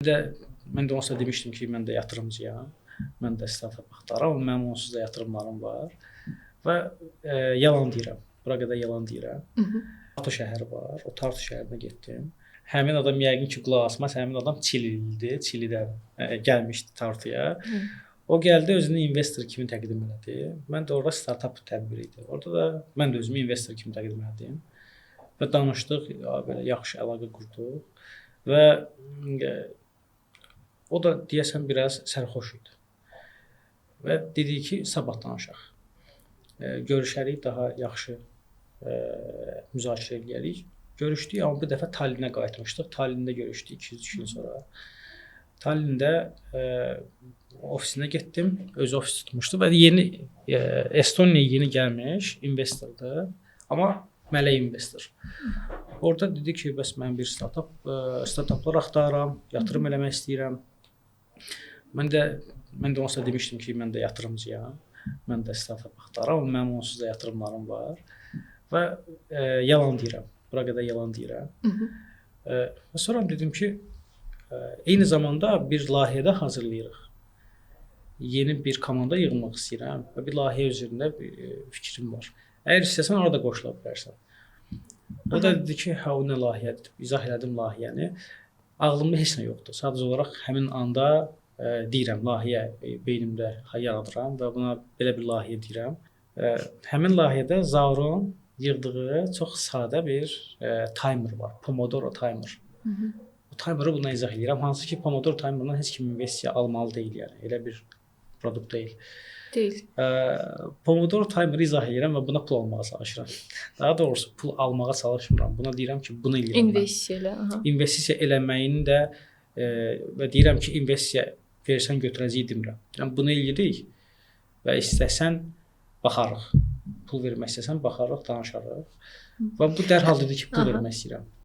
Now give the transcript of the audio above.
Bir də mən də onsuz da demişdim ki, mən də yatırımcıyam. Mən də startap axtarıram, mənim onsuz da yatırımlarım var. Və yalan deyirəm. Bura qədər yalan deyirəm. Tartu şəhəri var. O Tartu şəhərinə getdim. Həmin adam yəqin ki, qulaq asmaz. Həmin adam Çililidir. Çilidən gəlmişdi Tartuya. O gəldi, özünü investor kimi təqdim elədi. Mən də orada startap tədbiri idi. Orada da mən də özümü investor kimi təqdim elədim. Və danışdıq, belə yaxşı əlaqə qurduq. Və o da deyəsən biraz sərxoş idi. Və dedi ki, sabah danışaq. Görüşərik, daha yaxşı müzakirə edərik. Görüşdük, amma bu dəfə Tallinnə qayıtmışdıq. Tallində görüşdük 2-3 gün sonra. Tallində ofisinə getdim, öz ofis tutmuşdu və yeni Estoniyaya yeni gəlmiş investordur, amma mələk investor. Orada dedi ki, bəs mən bir startaplar axtarıram, yatırım eləmək istəyirəm. Mən də onsuz da demişdim ki, mən də yatırımcıyam. Mən də startap axtarıram, mənim onsuz da yatırımlarım var. Və yalan deyirəm. Bura qədər yalan deyirəm. Və sonra dedim ki, eyni zamanda bir layihədə hazırlayırıq. Yeni bir komanda yığmaq istəyirəm və bir layihə üzərində fikrim var. Əgər istəsən, orada qoşula bilərsən. O da dedi ki, o nə layihədir? İzah elədim layihəni. Ağlımda heç nə yoxdur. Sadəcə olaraq həmin anda deyirəm, layihə beynimdə yaradıram və buna belə bir layihə deyirəm. Həmin layihədə Zaurun yığdığı çox sadə bir timer var. Pomodoro timer. O timerı buna izah edirəm. Hansı ki, Pomodoro timerından heç kim investisiya almalı deyil, yəni. Elə bir produkt deyil. Pomodoro timeri izah edirəm və buna pul almağa çalışıram. Daha doğrusu pul almağa çalışmıram. Buna deyirəm ki, bunu eləyirəm. İnvestisiya eləməyini də və deyirəm ki, investisiya versən götürəcək demirəm. Yəni bunu eləyirik və istəsən baxarıq. Pul vermək istəsən baxarıq, danışarıq. Və bu dərhal dedi ki, pul vermək istəyirəm.